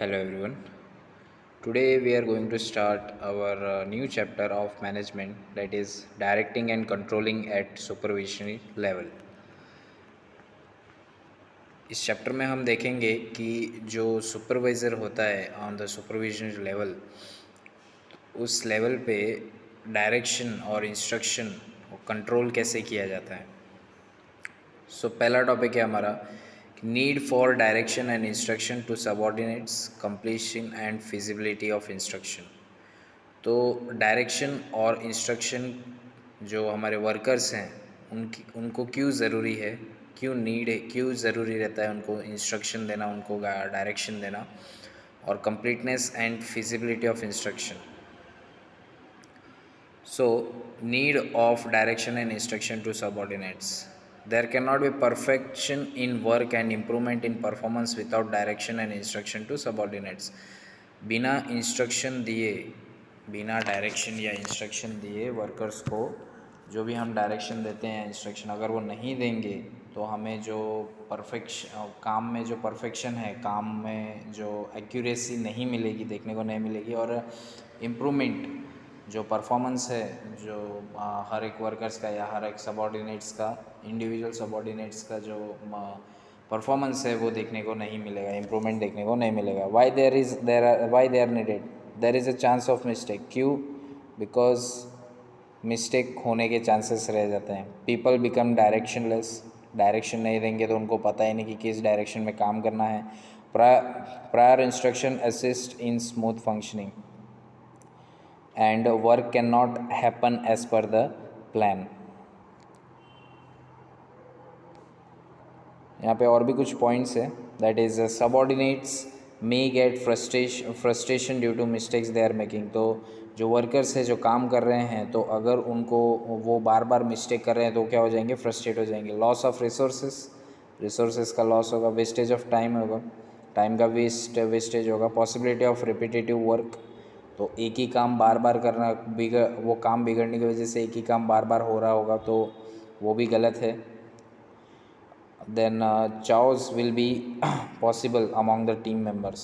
Hello everyone. Today we are going to start our new chapter of management, that is directing and controlling at supervisory level. इस chapter में हम देखेंगे कि जो supervisor होता है ऑन द सुपरविजन लेवल, उस लेवल पे डायरेक्शन और इंस्ट्रक्शन कंट्रोल कैसे किया जाता है। पहला टॉपिक है हमारा need for direction and instruction to subordinates, completion and feasibility of instruction. तो डायरेक्शन और इंस्ट्रक्शन जो हमारे वर्कर्स हैं उनको क्यों ज़रूरी है, क्यों नीड है, क्यों ज़रूरी रहता है उनको इंस्ट्रक्शन देना, उनको डायरेक्शन देना, और completeness and feasibility of instruction. So, need of direction and instruction to subordinates. There cannot be perfection in work and improvement in performance without direction and instruction to subordinates. बिना instruction दिए, बिना direction या instruction दिए workers को जो भी हम direction देते हैं, इंस्ट्रक्शन अगर वो नहीं देंगे तो हमें जो काम में जो परफेक्शन है, काम में जो एक्यूरेसी नहीं मिलेगी, देखने को नहीं मिलेगी, और इम्प्रूवमेंट जो परफॉर्मेंस है, जो हर एक वर्कर्स का या हर एक सबऑर्डिनेट्स का, इंडिविजुअल सबऑर्डिनेट्स का जो परफॉर्मेंस है वो देखने को नहीं मिलेगा, इम्प्रूवमेंट देखने को नहीं मिलेगा। Why they are needed, there is a chance of mistake. क्यों? बिकॉज मिस्टेक होने के चांसेस रह जाते हैं। पीपल बिकम डायरेक्शनलेस, डायरेक्शन नहीं देंगे तो उनको पता ही नहीं कि किस डायरेक्शन में काम करना है। Prior instruction assist in smooth functioning and work cannot happen as per the plan। यहाँ पे और भी कुछ पॉइंट्स है, that is subordinates may get frustration due to mistakes they are making. तो जो वर्कर्स है, जो काम कर रहे हैं, तो अगर उनको वो बार बार मिस्टेक कर रहे हैं तो क्या हो जाएंगे, फ्रस्ट्रेट हो जाएंगे। लॉस ऑफ रिसोर्सेस का लॉस होगा, वेस्टेज ऑफ टाइम होगा, टाइम का वेस्टेज होगा, पॉसिबिलिटी ऑफ रिपीटेटिव वर्क। तो एक ही काम बार बार करना, वो काम बिगड़ने की वजह से एक ही काम बार बार हो रहा होगा, तो वो भी गलत है। Then chaos will be possible among the team members.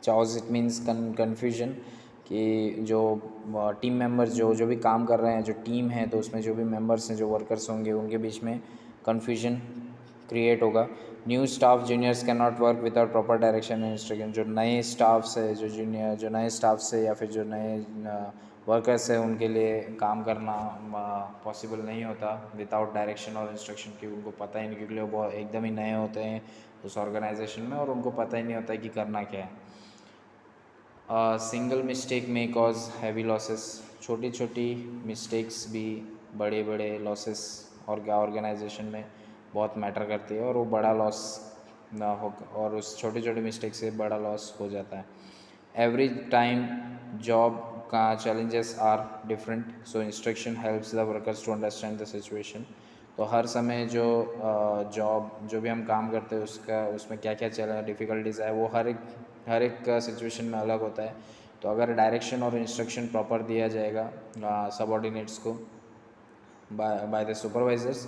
chaos it means confusion, कि जो टीम मेंबर्स जो भी काम कर रहे हैं, जो टीम है, तो उसमें जो भी मेंबर्स हैं, जो वर्कर्स होंगे, उनके बीच में कन्फ्यूजन क्रिएट होगा। New staff juniors can not work without proper direction and instruction. जो नए स्टाफ्स है, जो नए स्टाफ्स है या फिर जो नए वर्कर्स है, उनके लिए काम करना पॉसिबल नहीं होता विदाउट डायरेक्शन और इंस्ट्रक्शन की। उनको पता ही नहीं, क्योंकि वो एकदम ही नए होते हैं उस ऑर्गेनाइजेशन में और उनको पता ही नहीं होता कि करना क्या है। सिंगल मिस्टेक में कॉज हैवी लॉसेस। छोटी छोटी मिस्टेक्स भी बड़े बड़े लॉसेस और क्या ऑर्गेनाइजेशन में बहुत मैटर करती है, और वो बड़ा लॉस ना हो, और उस छोटी छोटी मिस्टेक से बड़ा लॉस हो जाता है। एवरी टाइम जॉब का challenges are different, so instruction helps the workers to understand the situation. तो हर समय जो जो भी हम काम करते हैं उसमें क्या क्या डिफ़िकल्टीज़ है, वो हर एक सिचुएशन में अलग होता है। तो अगर डायरेक्शन और इंस्ट्रक्शन प्रॉपर दिया जाएगा सबऑर्डिनेट्स को by the supervisors,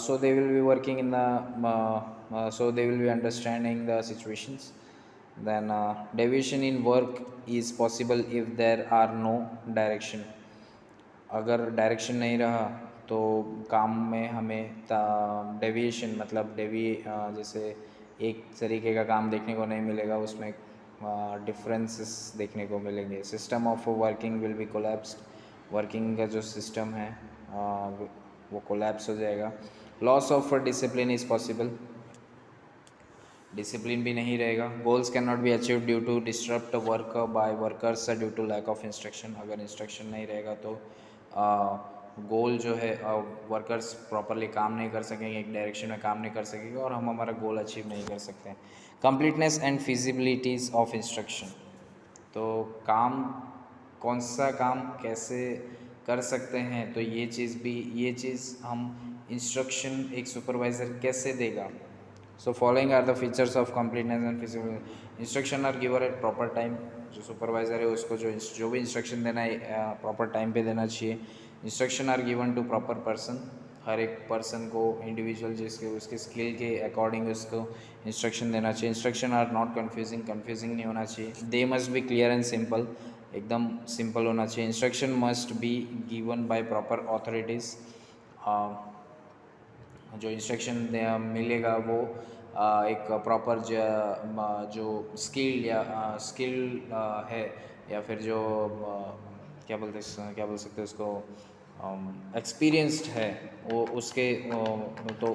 so they will be working in the so they will be understanding the situations। then deviation in work is possible if there are no direction। अगर direction नहीं रहा तो काम में हमें डेविएशन, मतलब जैसे एक तरीके का काम देखने को नहीं मिलेगा, उसमें डिफरेंसेस देखने को मिलेंगे। System of working will be collapsed. Working का जो सिस्टम है वो कोलैप्स हो जाएगा। Loss of discipline is possible. Discipline भी नहीं रहेगा। Goals can not be achieve due to disturbed work by workers due to lack of instruction. अगर इंस्ट्रक्शन नहीं रहेगा तो गोल जो है वर्कर्स प्रॉपरली काम नहीं कर सकेंगे, एक डायरेक्शन में काम नहीं कर सकेंगे, और हम हमारा गोल अचीव नहीं कर सकते। Completeness and फिजिबिलिटीज़ of instruction. तो काम, कौन सा काम कैसे कर सकते हैं, तो ये चीज़ हम इंस्ट्रक्शन एक सुपरवाइज़र कैसे देगा। So following are the features of completeness and feasibility. Instruction are given at proper time. जो सुपरवाइज़र है उसको जो भी इंस्ट्रक्शन देना है प्रॉपर टाइम पे देना चाहिए। Instruction are given to proper person. हर एक पर्सन को इंडिविजुअल जिसके उसके स्किल के अकॉर्डिंग उसको इंस्ट्रक्शन देना चाहिए। इंस्ट्रक्शन आर नॉट कन्फ्यूजिंग नहीं होना चाहिए। They must be clear and simple, एकदम सिंपल होना चाहिए। Instruction must be given by proper authorities. जो इंस्ट्रक्शन मिलेगा वो एक प्रॉपर जो स्किल या है, या फिर जो क्या बोल सकते हैं उसको, एक्सपीरियंस्ड है, वो उसके तो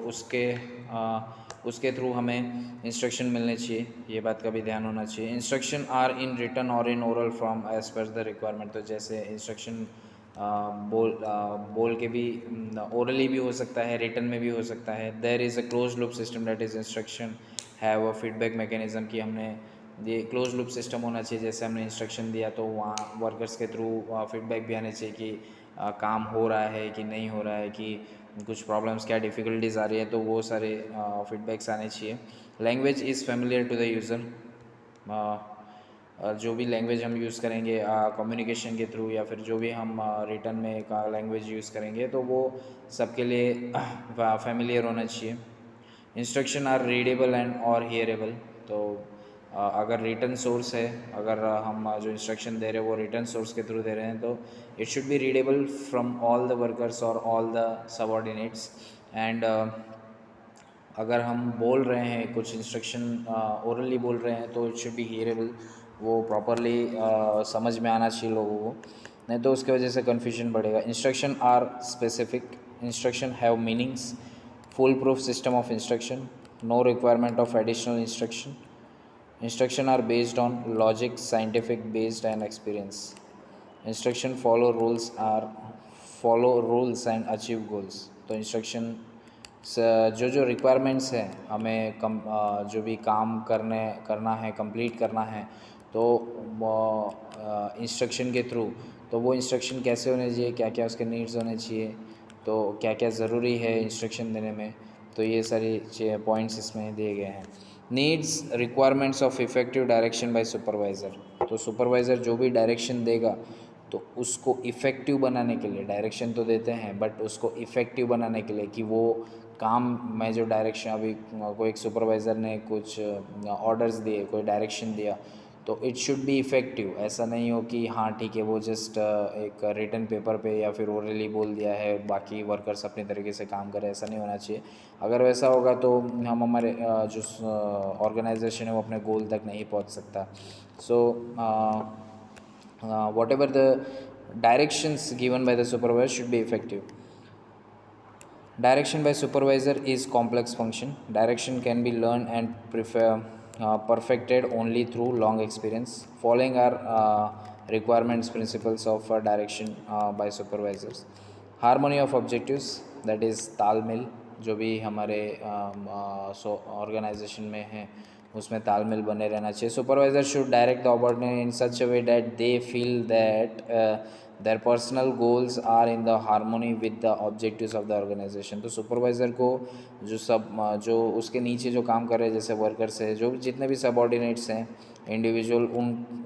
उसके थ्रू हमें इंस्ट्रक्शन मिलने चाहिए। ये बात का भी ध्यान होना चाहिए। इंस्ट्रक्शन आर इन रिटन और in oral form as per the requirement. तो जैसे इंस्ट्रक्शन बोल के भी, ओरली भी हो सकता है, रिटन में भी हो सकता है। There is a close loop system that is instruction have a feedback mechanism, कि हमने ये क्लोज लूप सिस्टम होना चाहिए। जैसे हमने इंस्ट्रक्शन दिया तो वहाँ वर्कर्स के थ्रू फीडबैक भी आने चाहिए कि काम हो रहा है कि नहीं हो रहा है, कि कुछ प्रॉब्लम्स क्या डिफ़िकल्टीज आ रही है, तो वो सारे फीडबैक्स आने चाहिए। Language is familiar to the user. जो भी लैंग्वेज हम यूज़ करेंगे कम्युनिकेशन के थ्रू, या फिर जो भी हम रिटर्न में एक लैंग्वेज यूज़ करेंगे, तो वो सबके लिए फेमिलियर होना चाहिए। इंस्ट्रक्शन आर रीडेबल एंड और हियरेबल। तो अगर रिटर्न सोर्स है, अगर हम जो इंस्ट्रक्शन दे रहे हैं वो रिटर्न सोर्स के थ्रू दे रहे हैं, तो it should B readable from all the workers और ऑल द सबऑर्डिनेट्स। एंड अगर हम बोल रहे हैं कुछ इंस्ट्रक्शन ओरली बोल रहे हैं, तो इट शुड बी हियरेबल, वो प्रॉपरली समझ में आना चाहिए लोगों को, नहीं तो उसकी वजह से कन्फ्यूजन बढ़ेगा। Instruction are specific. Instruction have meanings. Full proof system of instruction. No requirement of additional instruction. Instruction are based on logic, scientific based and experience. Instruction follow rules and achieve goals. तो instruction जो requirements हैं, हमें जो भी काम करना है, complete करना है, तो इंस्ट्रक्शन के थ्रू, तो वो इंस्ट्रक्शन कैसे होने चाहिए, क्या क्या उसके नीड्स होने चाहिए, तो क्या क्या ज़रूरी है इंस्ट्रक्शन देने में, तो ये सारी पॉइंट्स इसमें दिए गए हैं। Needs requirements of effective direction by supervisor. तो सुपरवाइज़र जो भी डायरेक्शन देगा, तो उसको इफ़ेक्टिव बनाने के लिए, डायरेक्शन तो देते हैं बट उसको इफ़ेक्टिव बनाने के लिए, कि वो काम में जो डायरेक्शन, अभी कोई एक सुपरवाइज़र ने कुछ ऑर्डर्स दिए, कोई डायरेक्शन दिया, तो इट शुड बी इफ़ेक्टिव। ऐसा नहीं हो कि हाँ ठीक है, वो जस्ट एक रिटन पेपर पे या फिर ओरली बोल दिया है, बाकी वर्कर्स अपने तरीके से काम करें, ऐसा नहीं होना चाहिए। अगर वैसा होगा तो हम हमारे जो ऑर्गेनाइजेशन है वो अपने गोल तक नहीं पहुंच सकता। सो whatever the directions given by the supervisor should be effective. Direction by supervisor is complex function. Direction can be learned and perfected only through long experience. Following are requirements principles of direction by supervisors. Harmony of objectives, that is तालमेल, जो भी हमारे organisation में है उसमें तालमेल बने रहना चाहिए। Supervisor should direct the ordinate in such a way that they feel that their personal goals are in the harmony with the objectives of the organization. तो सुपरवाइज़र को जो उसके नीचे जो काम कर रहे हैं, जैसे वर्कर्स है, जो जितने भी सबऑर्डिनेट्स हैं, इंडिविजुअल,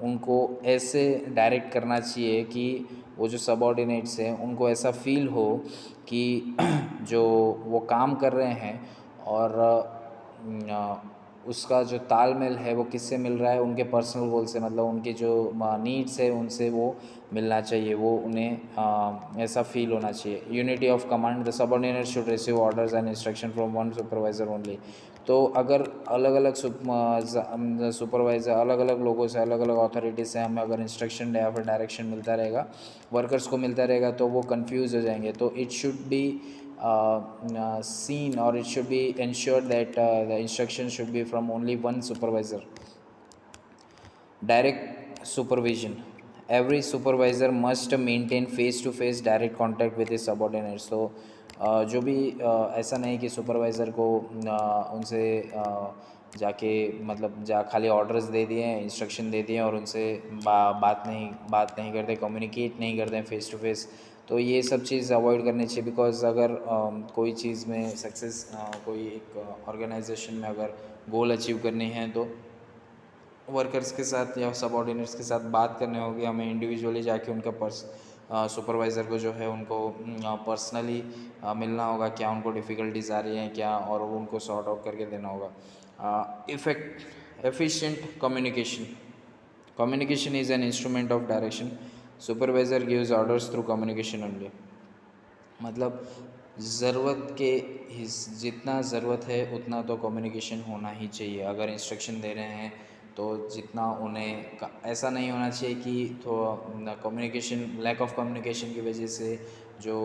उनको ऐसे डायरेक्ट करना चाहिए कि वो जो सबऑर्डिनेट्स हैं उनको ऐसा फील हो कि जो वो काम कर रहे हैं और उसका जो तालमेल है वो किससे मिल रहा है, उनके पर्सनल गोल से, मतलब उनकी जो नीड्स है उनसे वो मिलना चाहिए, वो उन्हें ऐसा फील होना चाहिए। Unity of command, the subordinate should receive orders and instruction from one supervisor only. तो अगर अलग अलग सुपरवाइज़र अलग अलग लोगों से, अलग अलग अथॉरिटी से हमें अगर इंस्ट्रक्शन या फिर डायरेक्शन मिलता रहेगा, वर्कर्स को मिलता रहेगा, तो वो कंफ्यूज हो जाएंगे। तो it should B seen, or it should be ensured that the instruction should be from only one supervisor. Direct supervision, every supervisor must maintain face to face direct contact with his subordinates. So जो भी ऐसा नहीं कि supervisor को उनसे जाके, मतलब खाली ऑर्डर्स दे दिए हैं, इंस्ट्रक्शन दे दिए और उनसे बात नहीं करते, कम्युनिकेट नहीं करते हैं फेस टू फेस। तो ये सब चीज़ अवॉइड करनी चाहिए, बिकॉज अगर कोई चीज़ में सक्सेस, कोई एक ऑर्गेनाइजेशन में अगर गोल अचीव करनी है, तो वर्कर्स के साथ या सबऑर्डिनेट्स के साथ बात करने होगी, हमें इंडिविजुअली जाके उनका सुपरवाइज़र को जो है उनको पर्सनली मिलना होगा, क्या उनको डिफ़िकल्टीज आ रही हैं क्या, और वो उनको सॉर्ट आउट करके देना होगा। Efficient communication. Communication is an instrument of direction. Supervisor gives orders through communication only. मतलब ज़रूरत के जितना ज़रूरत है उतना तो कम्युनिकेशन होना ही चाहिए। अगर इंस्ट्रक्शन दे रहे हैं तो जितना उन्हें ऐसा नहीं होना चाहिए कि तो कम्युनिकेशन, लैक ऑफ कम्युनिकेशन की वजह से जो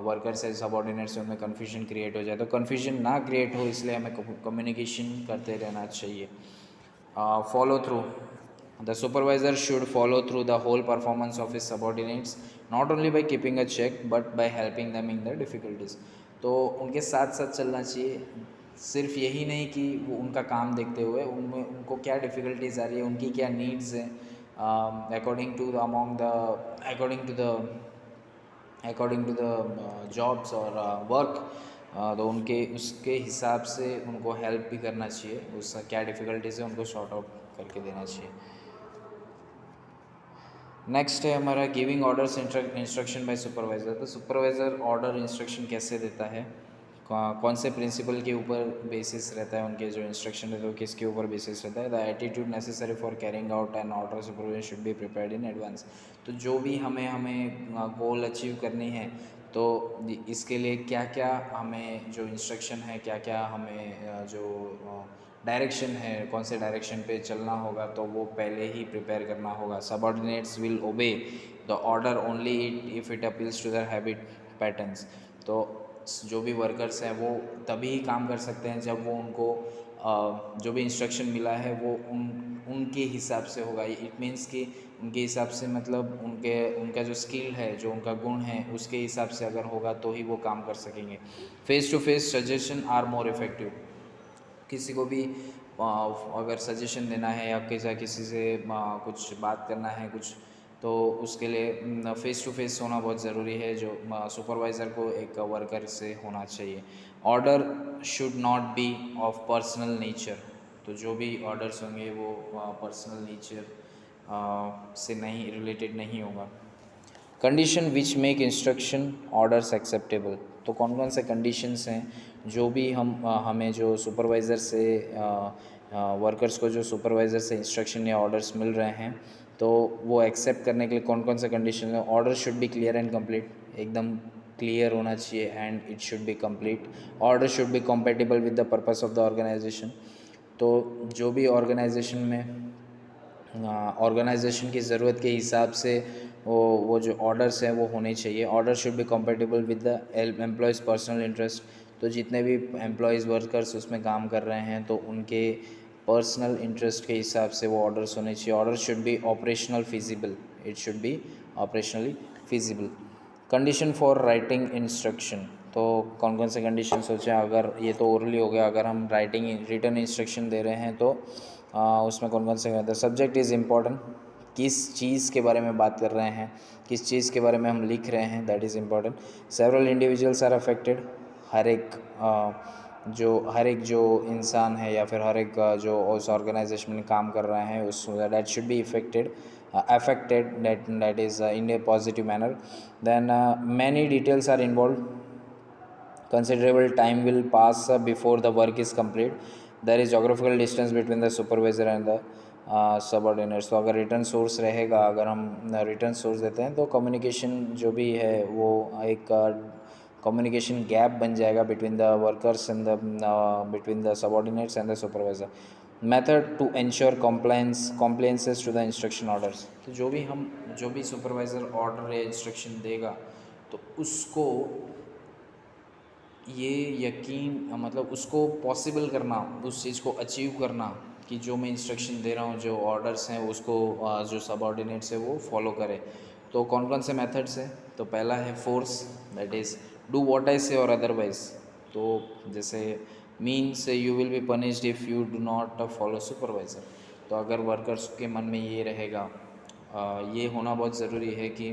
वर्कर्स है, सबऑर्डिनेट्स हैं, उनमें कन्फ्यूजन क्रिएट हो जाए। तो कन्फ्यूजन ना क्रिएट हो इसलिए हमें कम्युनिकेशन करते रहना चाहिए। Follow through. The supervisor should follow through the whole performance of his subordinates, not only by keeping a check but by helping them in their difficulties. तो उनके साथ साथ चलना चाहिए, सिर्फ यही नहीं कि वो उनका काम देखते हुए उनमें उनको क्या डिफ़िकल्टीज आ रही है, उनकी क्या नीड्स हैं, अकॉर्डिंग टू द जॉब्स और वर्क, तो उनके उसके हिसाब से उनको हेल्प भी करना चाहिए। उसका क्या डिफ़िकल्टीज़ है उनको सॉर्ट आउट करके देना चाहिए। नेक्स्ट है हमारा giving orders instruction by supervisor. तो सुपरवाइज़र ऑर्डर इंस्ट्रक्शन कैसे देता है, कौन से प्रिंसिपल के ऊपर बेसिस रहता है, उनके जो इंस्ट्रक्शन रहते हैं वो किसके ऊपर बेसिस रहता है। The attitude necessary for carrying out an order supervisor should be prepared in advance. तो जो भी हमें गोल अचीव करनी है तो इसके लिए क्या क्या हमें जो इंस्ट्रक्शन है, क्या क्या हमें जो डायरेक्शन है, कौन से डायरेक्शन पे चलना होगा, तो वो पहले ही प्रिपेयर करना होगा। Subordinates will obey the order only if it appeals to their habit patterns. तो जो भी वर्कर्स हैं वो तभी काम कर सकते हैं जब वो उनको जो भी इंस्ट्रक्शन मिला है वो उनके हिसाब से होगा। इट मीन्स कि उनके हिसाब से मतलब उनका जो स्किल है, जो उनका गुण है, उसके हिसाब से अगर होगा तो ही वो काम कर सकेंगे। Face to face suggestion are more effective. किसी को भी अगर सजेशन देना है या किसी से कुछ बात करना है कुछ, तो उसके लिए फ़ेस टू फेस होना बहुत ज़रूरी है, जो सुपरवाइज़र को एक वर्कर से होना चाहिए। Order should not be of personal nature. तो जो भी ऑर्डर्स होंगे वो पर्सनल नेचर से नहीं रिलेटेड नहीं होगा। Condition which make instruction orders acceptable. तो कौन कौन से कंडीशंस हैं जो भी हमें जो सुपरवाइज़र से वर्कर्स को जो सुपरवाइज़र से इंस्ट्रक्शन या ऑर्डर्स मिल रहे हैं तो वो एक्सेप्ट करने के लिए कौन कौन से कंडीशन है। Order should be clear and complete, एकदम क्लियर होना चाहिए, and it should be complete. Order should be compatible with the purpose of the organization. तो जो भी ऑर्गेनाइजेशन में ऑर्गेनाइजेशन की ज़रूरत के हिसाब से वो जो ऑर्डर्स हैं वो होने चाहिए। Order should be compatible with the employees personal interest. तो जितने भी एम्प्लॉयज़ वर्कर्स उसमें काम कर रहे हैं तो उनके पर्सनल इंटरेस्ट के हिसाब से वो ऑर्डर्स होने चाहिए। Order should be operational feasible, it should B operationally feasible. Condition for writing instruction. तो कौन कौन से कंडीशन सोचें, अगर ये तो ओरली हो गया, अगर हम रिटर्न इंस्ट्रक्शन दे रहे हैं तो उसमें कौन कौन से कहते हैं। सब्जेक्ट इज़ इम्पॉर्टेंट, किस चीज़ के बारे में बात कर रहे हैं, किस चीज़ के बारे में हम लिख रहे हैं, that is important. Several individuals are affected. हर एक जो इंसान है या फिर हर एक जो उस ऑर्गेनाइजेशन में काम कर रहे हैं उस that should be affected, that is in a positive manner. Then many details are involved. Considerable time will pass before the work is complete. There is geographical distance between the supervisor and the subordinates. तो अगर return source रहेगा, अगर हम return source देते हैं तो communication जो भी है वो एक कम्युनिकेशन गैप बन जाएगा between the workers and between the subordinates and the supervisor. Method to ensure compliances to the instruction orders. तो जो भी सुपरवाइज़र ऑर्डर या इंस्ट्रक्शन देगा तो उसको ये यकीन मतलब उसको पॉसिबल करना, उस चीज़ को अचीव करना कि जो मैं इंस्ट्रक्शन दे रहा हूँ, जो ऑर्डर्स हैं उसको जो सबऑर्डिनेट्स है वो फॉलो करे। तो कौन कौन से मेथड्स हैं, तो पहला है force, that is do what I से और अदरवाइज। तो जैसे means you will be punished if you do not follow supervisor. तो अगर वर्कर्स के मन में ये रहेगा, ये होना बहुत ज़रूरी है कि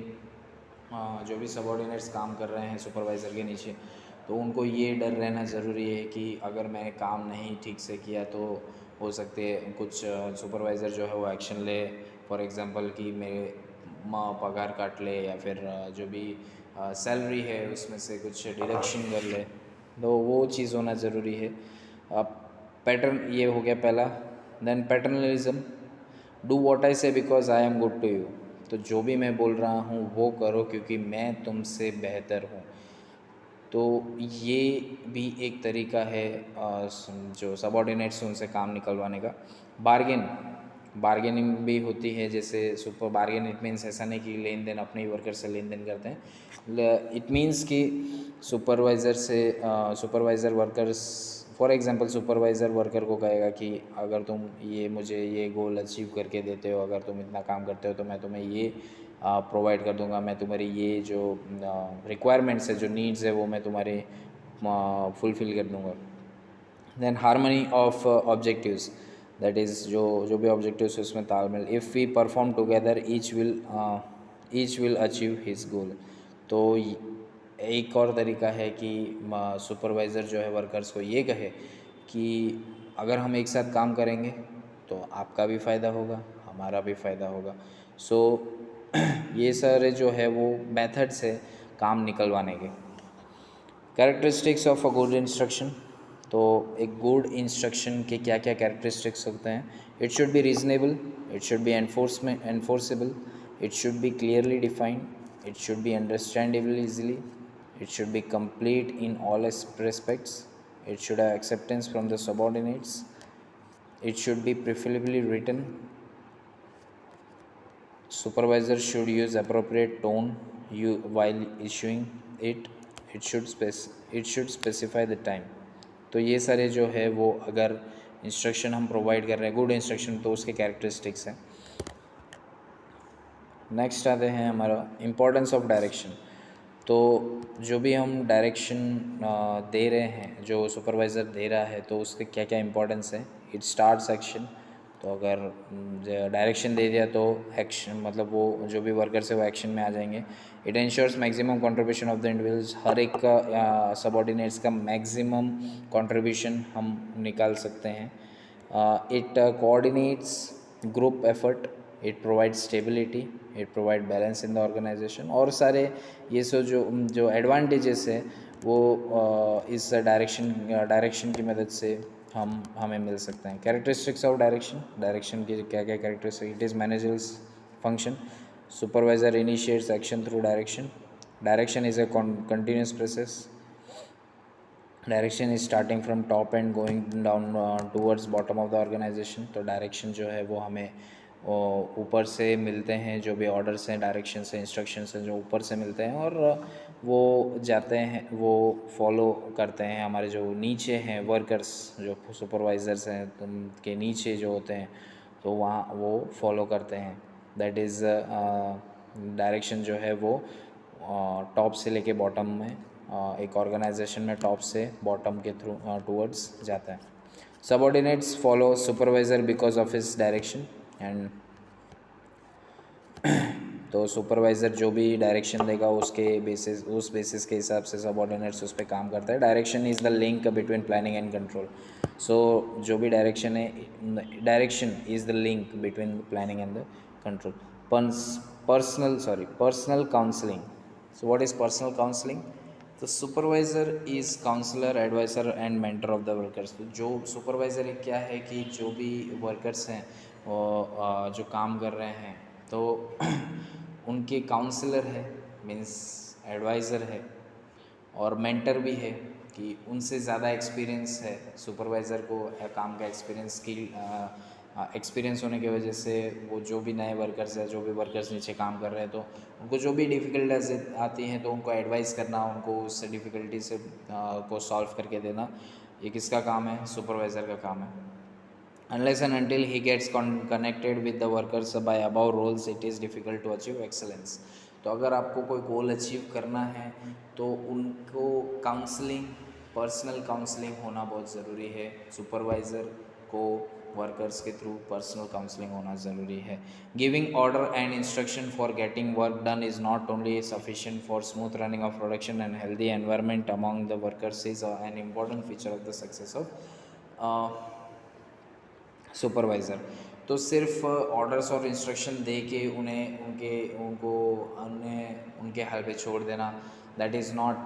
जो भी सबऑर्डिनेट्स काम कर रहे हैं सुपरवाइज़र के नीचे, तो उनको ये डर रहना ज़रूरी है कि अगर मैंने काम नहीं ठीक से किया तो हो सकते कुछ सुपरवाइज़र जो है वो एक्शन ले। फॉर एग्ज़ाम्पल कि मेरे पगार काट ले या फिर जो भी सैलरी है उसमें से कुछ डिडक्शन कर ले, तो वो चीज़ होना ज़रूरी है। पैटर्न ये हो गया पहला। Then paternalism, do what I say because I am good to you. तो जो भी मैं बोल रहा हूँ वो करो क्योंकि मैं तुमसे बेहतर हूँ। तो ये भी एक तरीका है जो सबॉर्डिनेट्स उनसे काम निकलवाने का। बार्गेनिंग भी होती है, जैसे सुपर बार्गेन, इट मीन्स ऐसा नहीं कि लेन देन अपने ही वर्कर से लेन देन करते हैं। इट मीन्स कि supervisor workers, for example supervisor worker को कहेगा कि अगर तुम ये मुझे ये गोल अचीव करके देते हो, अगर तुम इतना काम करते हो तो मैं तुम्हें ये प्रोवाइड कर दूंगा, मैं तुम्हारी ये जो रिक्वायरमेंट्स है, जो नीड्स है, वो मैं तुम्हारे फुलफ़िल कर दूंगा। Then harmony of objectives, that is जो भी ऑब्जेक्टिव्स है उसमें तालमेल। If we perform together each will achieve his goal. तो एक और तरीका है कि सुपरवाइज़र जो है वर्कर्स को ये कहे कि अगर हम एक साथ काम करेंगे तो आपका भी फ़ायदा होगा, हमारा भी फ़ायदा होगा। सो ये सारे जो है वो मेथड्स है काम निकलवाने के। Characteristics of a good instruction, तो एक गुड इंस्ट्रक्शन के क्या क्या कैरेक्टरिस्टिक्स होते हैं? It should be reasonable, it should B enforceable, it should be clearly defined, it should B understandable easily, it should B complete in all respects, it should have acceptance from the subordinates, it should be preferably written, supervisor should use appropriate tone while issuing it, it should specify the time। तो ये सारे जो है वो अगर instruction हम provide कर रहे हैं, गुड इंस्ट्रक्शन, तो उसके कैरेक्टरिस्टिक्स हैं। नेक्स्ट आते हैं हमारा इम्पोर्टेंस ऑफ डायरेक्शन। तो जो भी हम डायरेक्शन दे रहे हैं, जो सुपरवाइज़र दे रहा है, तो उसके क्या क्या इंपॉर्टेंस है? इट स्टार्ट्स एक्शन, तो अगर डायरेक्शन दे दिया तो एक्शन, मतलब वो जो भी वर्कर्स है वो एक्शन में आ जाएंगे। It ensures maximum contribution of the individuals, हर एक का सबॉर्डिनेट्स का मैक्सिमम कंट्रीब्यूशन हम निकाल सकते हैं। It coordinates group effort, it provide stability, it provide balance in the organization. और सारे ये सो जो एडवांटेजेस है वो इस डायरेक्शन की मदद से हमें मिल सकते हैं। कैरेक्टरिस्टिक्स ऑफ डायरेक्शन की क्या क्या characteristic? It is managers function, supervisor initiates action through direction is a continuous process, direction is starting from top and going down towards bottom of the organization. तो डायरेक्शन जो है वो हमें ऊपर से मिलते हैं, जो भी ऑर्डर्स हैं, डायरेक्शन से, इंस्ट्रक्शन से जो ऊपर से मिलते हैं, और वो जाते हैं, वो फॉलो करते हैं हमारे जो नीचे हैं वर्कर्स, जो सुपरवाइज़र्स हैं उनके नीचे जो होते हैं, तो वहाँ वो फॉलो करते हैं। दैट इज़ डायरेक्शन जो है वो टॉप से लेके बॉटम में, एक ऑर्गेनाइजेशन में टॉप से बॉटम के थ्रू टूवर्ड्स जाता है। Subordinates follow supervisor because of his direction and तो सुपरवाइज़र जो भी डायरेक्शन देगा उस बेसिस के हिसाब से सबऑर्डिनेट्स उस पर काम करता है। Direction is the link between planning and control. So जो भी डायरेक्शन है, direction is the link between planning and the control. Personal counselling. So what is personal counseling? The supervisor is counselor, advisor and mentor of the workers। तो जो supervisor क्या है कि जो भी वर्कर्स हैं वो जो काम कर रहे हैं तो उनके काउंसलर है, मीन्स एडवाइज़र है, और मेंटर भी है कि उनसे ज़्यादा एक्सपीरियंस है सुपरवाइज़र को, काम का एक्सपीरियंस होने की वजह से वो जो भी नए वर्कर्स है, जो भी वर्कर्स नीचे काम कर रहे हैं, तो उनको जो भी डिफ़िकल्टीज आती हैं तो उनको एडवाइस करना, उनको उस डिफ़िकल्टी से को सॉल्व करके देना, ये किसका काम है? सुपरवाइज़र का काम है। Unless and until he gets connected with the workers by above roles, it is difficult to achieve excellence। तो अगर आपको कोई गोल अचीव करना है तो उनको काउंसलिंग, पर्सनल काउंसलिंग होना बहुत ज़रूरी है। सुपरवाइज़र को वर्कर्स के थ्रू पर्सनल काउंसलिंग होना ज़रूरी है। Giving order and instruction for getting work done is not only sufficient for smooth running of production and healthy environment among the workers is an important feature of the success of supervisor. तो सिर्फ orders और instruction दे के उनके हाल पे छोड़ देना, that is not,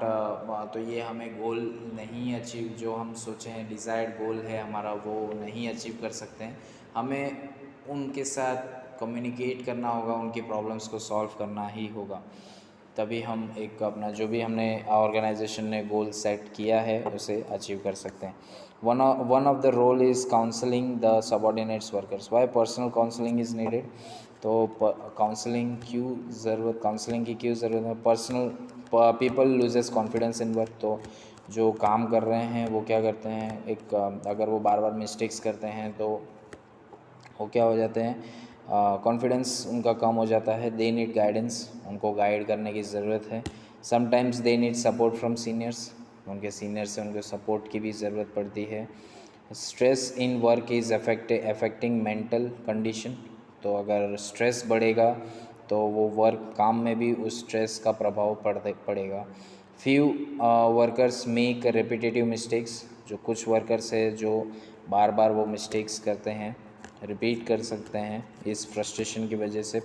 तो ये हमें गोल नहीं अचीव, जो हम सोचे हैं डिज़ायर्ड गोल है हमारा, वो नहीं अचीव कर सकते हैं। हमें उनके साथ कम्युनिकेट करना होगा, उनकी प्रॉब्लम्स को सॉल्व करना ही होगा, तभी हम एक अपना जो भी हमने ऑर्गेनाइजेशन ने गोल सेट किया है उसे अचीव कर सकते हैं। One of the role is counselling the subordinates workers. Why personal counselling is needed? तो काउंसलिंग की क्यों ज़रूरत है? Personal people loses confidence in work. तो जो काम कर रहे हैं वो क्या करते हैं, अगर वो बार बार मिस्टेक्स करते हैं तो वो क्या हो जाते हैं, कॉन्फिडेंस उनका कम हो जाता है। दे नीड गाइडेंस, उनको गाइड करने की ज़रूरत है। Sometimes they need support from seniors, उनके सीनियर से उनको सपोर्ट की भी ज़रूरत पड़ती है। Stress in work is affecting mental condition. तो अगर स्ट्रेस बढ़ेगा तो वो काम में भी उस स्ट्रेस का प्रभाव पड़ेगा। Few workers make repetitive mistakes. जो कुछ वर्कर्स है जो बार बार वो मिस्टेक्स करते हैं, रिपीट कर सकते हैं, इस फ्रस्ट्रेशन की वजह से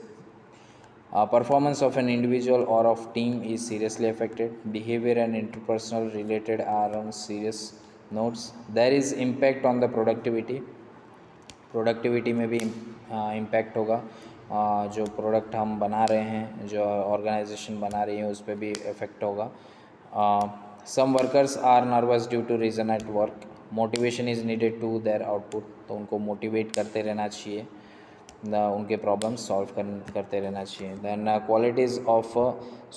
परफॉर्मेंस ऑफ एन इंडिविजुअल और of team is seriously affected. Behaviour and interpersonal related are on serious notes. There is impact on the productivity में भी इम्पैक्ट होगा। जो प्रोडक्ट हम बना रहे हैं, जो ऑर्गेनाइजेशन बना रही है, उस पर भी इफ़ेक्ट होगा। Some workers are nervous due to reason at work. Motivation is needed to their output. तो उनको मोटिवेट करते रहना चाहिए, उनके प्रॉब्लम्स सॉल्व करते रहना चाहिए। Then qualities of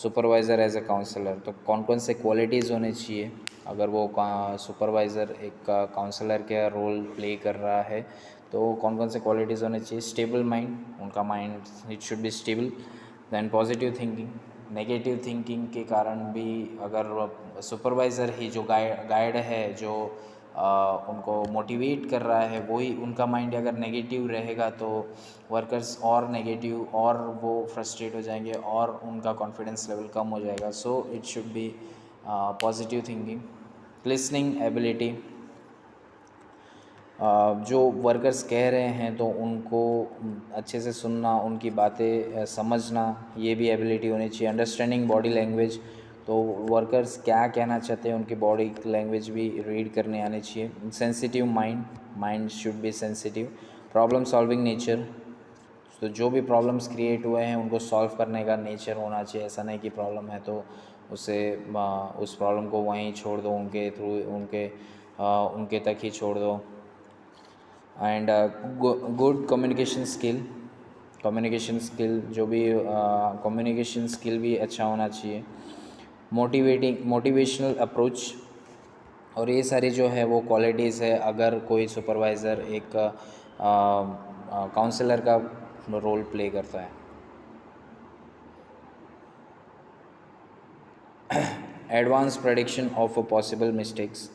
supervisor as a counsellor. तो कौन कौन से क्वालिटीज़ होने चाहिए अगर वो सुपरवाइज़र एक काउंसलर का रोल प्ले कर रहा है, तो कौन कौन से क्वालिटीज़ होने चाहिए? स्टेबल माइंड, उनका mind it should be stable. Then positive thinking. Negative thinking के कारण भी अगर सुपरवाइज़र ही जो गाइड है, जो उनको मोटिवेट कर रहा है, वही उनका माइंड अगर नेगेटिव रहेगा तो वर्कर्स और नेगेटिव, और वो फ्रस्ट्रेट हो जाएंगे और उनका कॉन्फिडेंस लेवल कम हो जाएगा। So it should B positive thinking. Listening ability, जो वर्कर्स कह रहे हैं तो उनको अच्छे से सुनना, उनकी बातें समझना, ये भी एबिलिटी होनी चाहिए। अंडरस्टैंडिंग बॉडी लैंग्वेज, तो वर्कर्स क्या कहना चाहते हैं उनकी बॉडी लैंग्वेज भी रीड करने आनी चाहिए। Sensitive mind should be sensitive. Problem solving nature, तो जो भी प्रॉब्लम्स क्रिएट हुए हैं उनको सॉल्व करने का नेचर होना चाहिए। ऐसा नहीं कि प्रॉब्लम है तो उस प्रॉब्लम को वहीं छोड़ दो, उनके तक ही छोड़ दो। एंड गुड कम्युनिकेशन स्किल, जो भी कम्युनिकेशन स्किल भी अच्छा होना चाहिए। मोटिवेशनल अप्रोच, और ये सारी जो है वो क्वालिटीज़ है अगर कोई सुपरवाइज़र एक काउंसलर का रोल प्ले करता है। Advanced prediction of a possible mistakes.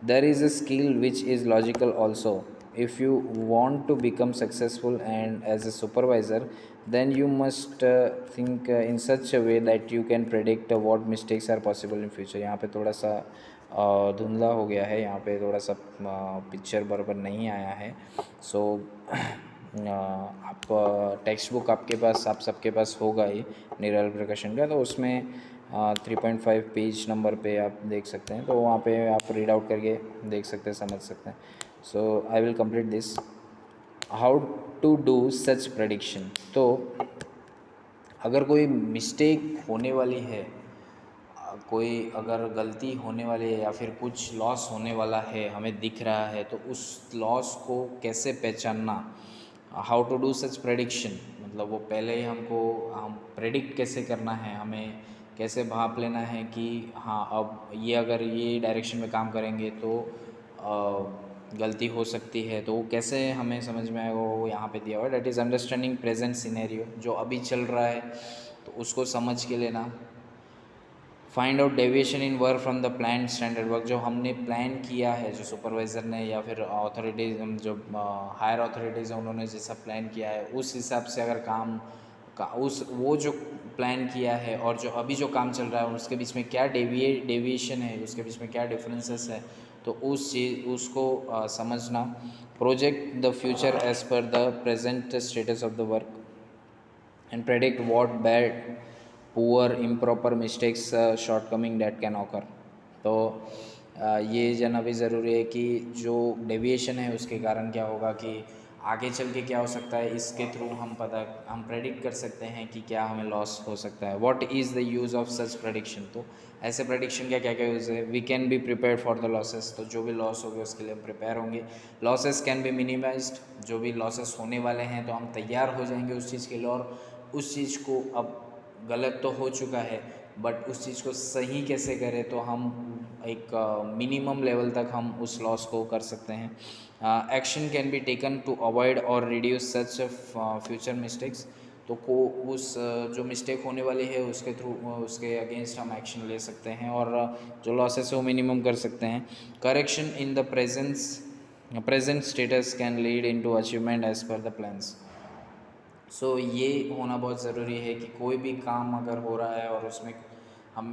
There is a skill which is logical also. If you want to become successful and as a supervisor, then you must think in such a way that you can predict what mistakes are possible in future. यहाँ पे थोड़ा सा धुंधला हो गया है, यहाँ पे थोड़ा सा पिक्चर बराबर नहीं आया है। सो आप टेक्स्ट बुक आप सबके पास होगा ही न्यूरल प्रकशन का, तो उसमें 3.5 पेज नंबर पे आप देख सकते हैं, तो वहाँ पे आप रीड आउट करके देख सकते हैं, समझ सकते हैं। So I will complete this. How to do such prediction. तो अगर कोई मिस्टेक होने वाली है, कोई अगर गलती होने वाली है या फिर कुछ लॉस होने वाला है, हमें दिख रहा है, तो उस लॉस को कैसे पहचानना, how to do such prediction, मतलब वो पहले ही हम प्रेडिक्ट कैसे करना है, हमें कैसे भाप लेना है कि हाँ अब ये अगर ये डायरेक्शन में काम करेंगे तो गलती हो सकती है, तो वो कैसे हमें समझ में आएगा, वो यहाँ पे दिया हुआ है। That is understanding present scenario, जो अभी चल रहा है तो उसको समझ के लेना। Find out deviation in work from the plan standard work, जो हमने प्लान किया है, जो सुपरवाइज़र ने या फिर अथॉरिटीज़, जो हायर अथॉरिटीज़ हैं, उन्होंने जैसा प्लान किया है उस हिसाब से अगर काम का वो जो प्लान किया है और जो अभी जो काम चल रहा है उसके बीच में क्या डेविएशन है, उसके बीच में क्या डिफरेंसेस है, तो उस चीज़ उसको समझना। Project the future as per the present status of the work and predict what bad poor improper mistakes shortcoming that can occur. तो ये जानना भी ज़रूरी है कि जो डेविएशन है उसके कारण क्या होगा, कि आगे चल के क्या हो सकता है, इसके थ्रू हम प्रेडिक्ट कर सकते हैं कि क्या हमें लॉस हो सकता है। What is the use of such prediction. तो ऐसे प्रेडिक्शन का क्या क्या यूज़ है। We can be prepare for the losses, तो जो भी लॉस होंगे उसके लिए हम प्रिपेयर होंगे। लॉसेस कैन बी मिनिमाइज्ड, जो भी लॉसेस होने वाले हैं तो हम तैयार हो जाएंगे उस चीज़ के लिए। और उस चीज़ को, अब गलत तो हो चुका है बट उस चीज़ को सही कैसे करें, तो हम एक मिनिमम लेवल तक हम उस लॉस को कर सकते हैं। Action can be taken to avoid और रिड्यूस सच फ्यूचर मिस्टेक्स। तो उस जो मिस्टेक होने वाली है उसके थ्रू, उसके अगेंस्ट हम एक्शन ले सकते हैं और जो लॉसेस है वो मिनिमम कर सकते हैं। Correction in the present status can lead in to achievement as per the plans. So ये होना बहुत ज़रूरी है कि कोई भी काम अगर हो रहा है और उसमें हम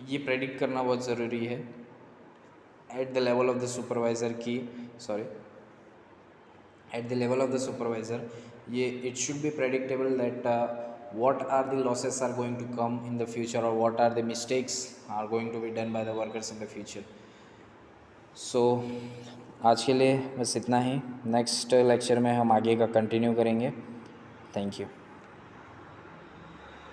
ये प्रेडिक्ट करना बहुत ज़रूरी है at the level of the supervisor की, sorry, at the level of the supervisor. ये it should be predictable that what are the losses are going to come in the future or what are the mistakes are going to be done by the workers in the future. सो आज के लिए बस इतना ही। Next lecture में हम आगे का continue करेंगे। Thank you.